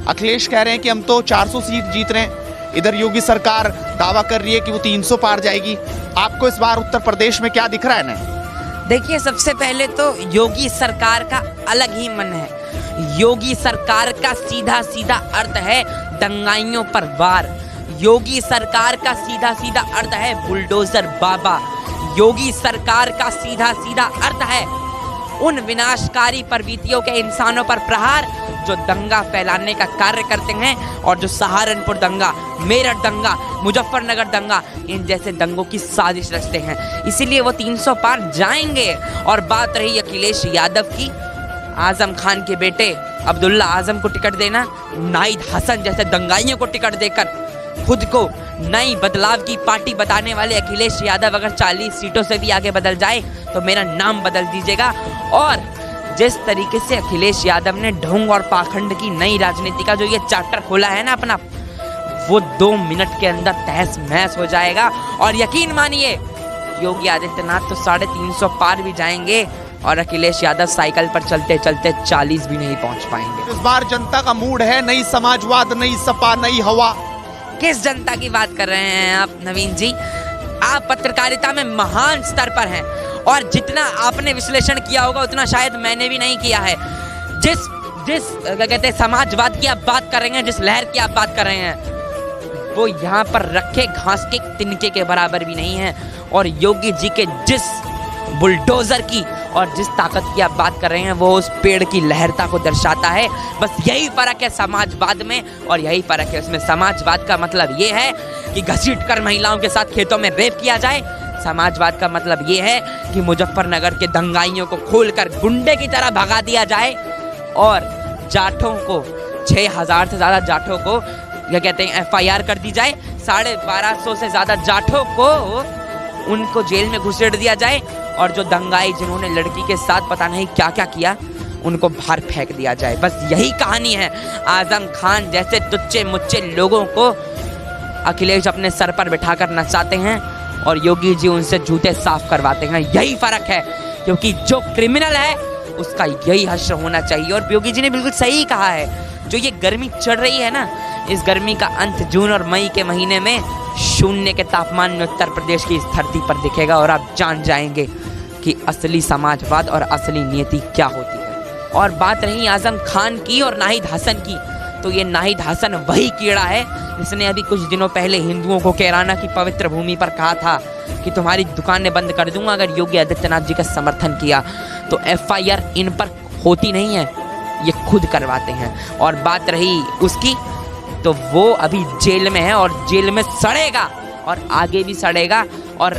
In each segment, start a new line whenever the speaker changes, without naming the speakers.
अखिलेश कह रहे हैं कि हम तो 400 सीट जीत रहे हैं, इधर योगी सरकार दावा कर रही है कि वो 300 पार जाएगी। आपको इस बार उत्तर प्रदेश में क्या दिख रहा है ना?
देखिए, सबसे पहले तो योगी सरकार का अलग ही मन है। योगी सरकार का सीधा सीधा अर्थ है दंगाइयों पर वार। योगी सरकार का सीधा सीधा अर्थ है बुलडोजर बाबा। योगी सरकार का सीधा सीधा अर्थ है उन विनाशकारी प्रवृत्तियों के इंसानों पर प्रहार जो दंगा फैलाने का कार्य करते हैं और जो सहारनपुर दंगा, मेरठ दंगा, मुजफ्फरनगर दंगा, इन जैसे दंगों की साजिश रचते हैं। इसीलिए वो 300 पार जाएंगे। और बात रही अखिलेश यादव की, आजम खान के बेटे अब्दुल्ला आजम को टिकट देना, नाहिद हसन जैसे दंगाइयों को टिकट देकर खुद को नई बदलाव की पार्टी बताने वाले अखिलेश यादव अगर 40 सीटों से भी आगे बदल जाए तो मेरा नाम बदल दीजिएगा। और जिस तरीके से अखिलेश यादव ने ढोंग और पाखंड की नई राजनीति का जो ये चैप्टर खोला है ना अपना, वो 2 मिनट के अंदर तहस महस हो जाएगा। और यकीन मानिए योगी आदित्यनाथ तो 350 पार भी जाएंगे और अखिलेश यादव साइकिल पर चलते चलते 40 भी नहीं पहुंच पाएंगे।
इस बार जनता का मूड है नई समाजवाद, नई सपा, नई हवा।
किस जनता की बात कर रहे हैं आप नवीन जी? आप पत्रकारिता में महान स्तर पर हैं और जितना आपने विश्लेषण किया होगा उतना शायद मैंने भी नहीं किया है। जिस क्या कहते हैं समाजवाद की आप बात कर रहे हैं, जिस लहर की आप बात कर रहे हैं, वो यहाँ पर रखे घास के तिनके के बराबर भी नहीं है। और योगी जी के जिस बुलडोजर की और जिस ताकत की आप बात कर रहे हैं वो उस पेड़ की लहरता को दर्शाता है। बस यही फर्क है समाजवाद में, और यही फर्क है उसमें। समाजवाद का मतलब ये है कि घसीट कर महिलाओं के साथ खेतों में रेप किया जाए। समाजवाद का मतलब ये है कि मुजफ्फरनगर के दंगाइयों को खोलकर गुंडे की तरह भगा दिया जाए और जाठों को 6000 से ज्यादा जाठों को क्या कहते हैं FIR कर दी जाए। 1250 से ज्यादा जाठों को उनको जेल में घुसेड़ दिया जाए और जो दंगाई जिन्होंने लड़की के साथ पता नहीं क्या क्या किया उनको बाहर फेंक दिया जाए। बस यही कहानी है। आजम खान जैसे तुच्चे मुच्चे लोगों को अखिलेश अपने सर पर बिठाकर नचाते हैं और योगी जी उनसे जूते साफ करवाते हैं। यही फर्क है, क्योंकि जो क्रिमिनल है उसका यही हश्र होना चाहिए। और योगी जी ने बिल्कुल सही कहा है, जो ये गर्मी चढ़ रही है ना, इस गर्मी का अंत जून और मई के महीने में 0 के तापमान में उत्तर प्रदेश की इस धरती पर दिखेगा और आप जान जाएंगे कि असली समाजवाद और असली नियति क्या होती है। और बात रही आजम खान की और नाहिद हसन की, तो ये नाहिद हसन वही कीड़ा है जिसने अभी कुछ दिनों पहले हिंदुओं को कैराना की पवित्र भूमि पर कहा था कि तुम्हारी दुकानें बंद कर दूंगा अगर योगी आदित्यनाथ जी का समर्थन किया। तो FIR इन पर होती नहीं है, ये खुद करवाते हैं। और बात रही उसकी, तो वो अभी जेल में है और जेल में सड़ेगा और आगे भी सड़ेगा। और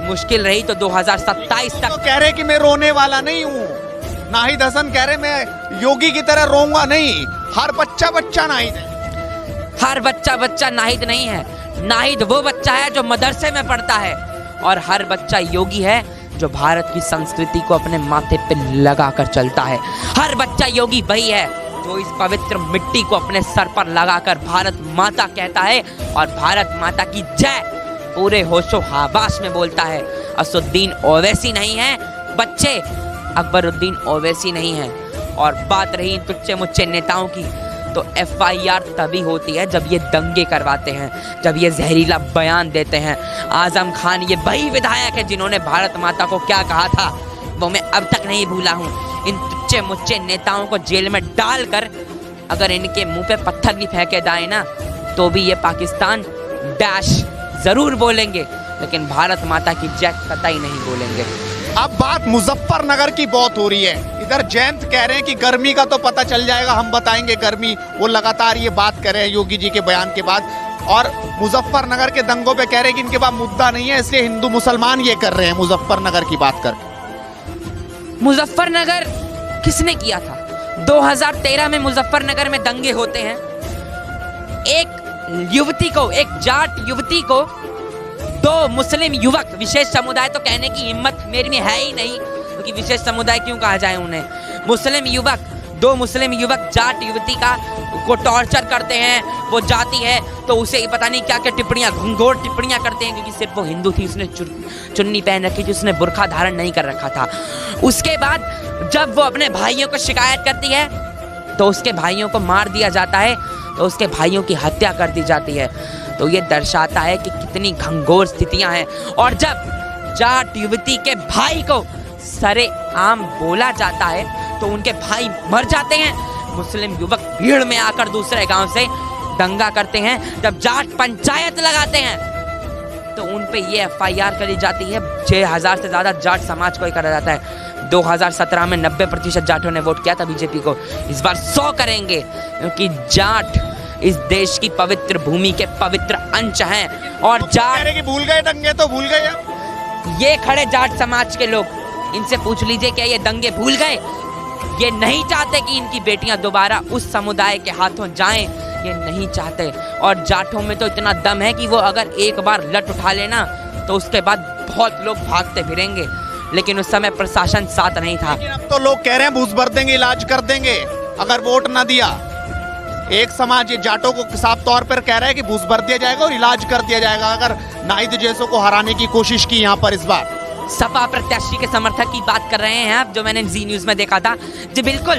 मुश्किल रही तो 2027 तक।
तो कह रहे कि मैं रोने वाला नहीं हूँ। नाहिद हसन कह रहे मैं योगी की तरह रोऊंगा नहीं। हर बच्चा बच्चा नाहिद है।
हर बच्चा बच्चा नाहिद नहीं है। नाहिद वो बच्चा है जो मदरसे में पढ़ता है और हर बच्चा योगी है जो भारत की संस्कृति को अपने माथे पे लगा कर चलता है। हर बच्चा योगी वही है जो इस पवित्र मिट्टी को अपने सर पर लगाकर भारत माता कहता है और भारत माता की जय पूरे होशो हवास में बोलता है। असुद्दीन ओवैसी नहीं है बच्चे, अकबरुद्दीन ओवैसी नहीं है। और बात रही तुच्चे मुच्चे नेताओं की, तो FIR तभी होती है जब ये दंगे करवाते हैं, जब ये जहरीला बयान देते हैं। आजम खान ये वही विधायक है जिन्होंने भारत माता को क्या कहा था वो मैं अब तक नहीं भूला हूँ। इन तुच्चे मुच्चे नेताओं को जेल में डालकर अगर इनके मुंह पे पत्थर भी फेंके जाए ना तो भी ये पाकिस्तान डैश जरूर बोलेंगे, लेकिन भारत माता की जय कतई नहीं बोलेंगे।
अब बात मुजफ्फरनगर की बहुत हो रही है। इधर जयंत कह रहे हैं कि गर्मी का तो पता चल जाएगा, हम बताएंगे गर्मी। वो लगातार ये बात कर रहे हैं योगी जी के बयान के बाद। और मुजफ्फरनगर के दंगों पे कह रहे हैं कि इनके पास मुद्दा नहीं है, इसलिए हिंदू मुसलमान ये कर रहे हैं मुजफ्फरनगर की बात कर।
मुजफ्फरनगर किसने किया था? 2013 में मुजफ्फरनगर में दंगे होते हैं। एक युवती को, एक जाट युवती को 2 मुस्लिम युवक, विशेष समुदाय तो कहने की हिम्मत मेरे में है ही नहीं, क्योंकि विशेष समुदाय क्यों कहा जाए उन्हें। मुस्लिम युवक, 2 मुस्लिम युवक जाट युवती को टॉर्चर करते हैं। वो जाती है तो उसे पता नहीं क्या क्या टिप्पणियां, घुंघोर टिप्पणियां करते हैं, क्योंकि सिर्फ वो हिंदू थी, उसने चुन्नी पहन रखी थी, उसने बुर्खा धारण नहीं कर रखा था। उसके बाद जब वो अपने भाइयों को शिकायत करती है तो उसके भाइयों को मार दिया जाता है, तो उसके भाइयों की हत्या कर दी जाती है। तो ये दर्शाता है कि कितनी घंघोर स्थितियां हैं। और जब जाट युवती के भाई को सरे आम बोला जाता है तो उनके भाई मर जाते हैं। मुस्लिम युवक भीड़ में आकर दूसरे गांव से दंगा करते हैं। जब जाट पंचायत लगाते हैं तो उन पे ये FIR करी जाती है। 6000 से ज़्यादा जाट समाज को ही करा जाता है। 2017 में 90% जाटों ने वोट किया था बीजेपी को। इस बार 100 करेंगे, क्योंकि जाट इस देश की पवित्र भूमि के पवित्र अंश हैं। और
तो
जाट
कि भूल गए दंगे, तो भूल गए अब।
ये खड़े जाट समाज के लोग, इनसे पूछ लीजिए क्या ये दंगे भूल गए? ये नहीं चाहते कि इनकी बेटियां दोबारा उस समुदाय के हाथों जाएं, ये नहीं चाहते। और जाटों में तो इतना दम है कि वो अगर एक बार लट उठा लेना तो उसके बाद बहुत लोग भागते फिरेंगे। लेकिन उस समय प्रशासन साथ नहीं था।
लेकिन अब तो लोग कह रहे हैं घूस भर देंगे, इलाज कर देंगे अगर वोट ना दिया। एक समाज ये जाटों को साफ तौर पर कह रहा है कि घूस भर दिया जाएगा और इलाज कर दिया जाएगा अगर नाहिद जैसों को हराने की कोशिश की यहाँ पर इस बार।
सपा प्रत्याशी के समर्थक की बात कर रहे हैं आप, जो मैंने जी न्यूज में देखा था। जी बिल्कुल,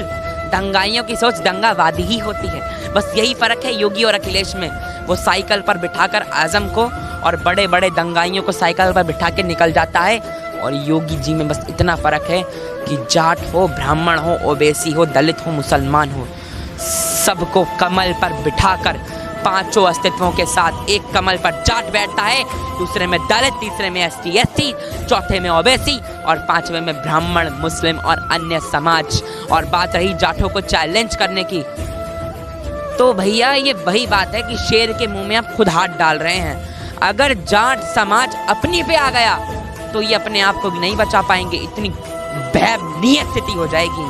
दंगाइयों की सोच दंगावादी ही होती है। बस यही फर्क है योगी और अखिलेश में। वो साइकिल पर बिठाकर आजम को और बड़े बड़े दंगाइयों को साइकिल पर बिठा के निकल जाता है। और योगी जी में बस इतना फर्क है कि जाट हो, ब्राह्मण हो, ओबीसी हो, दलित हो, मुसलमान हो, सबको कमल पर बिठाकर पांचों अस्तित्वों के साथ एक कमल पर जाट बैठता है, दूसरे में दलित, तीसरे में ST SC, चौथे में ओबीसी और पांचवें में ब्राह्मण, मुस्लिम और अन्य समाज। और बात रही जाटों को चैलेंज करने की, तो भैया ये वही बात है कि शेर के मुंह में आप खुद हाथ डाल रहे हैं। अगर जाट समाज अपनी पे आ गया तो ये अपने आप को भी नहीं बचा पाएंगे। इतनी भयानक स्थिति हो जाएगी।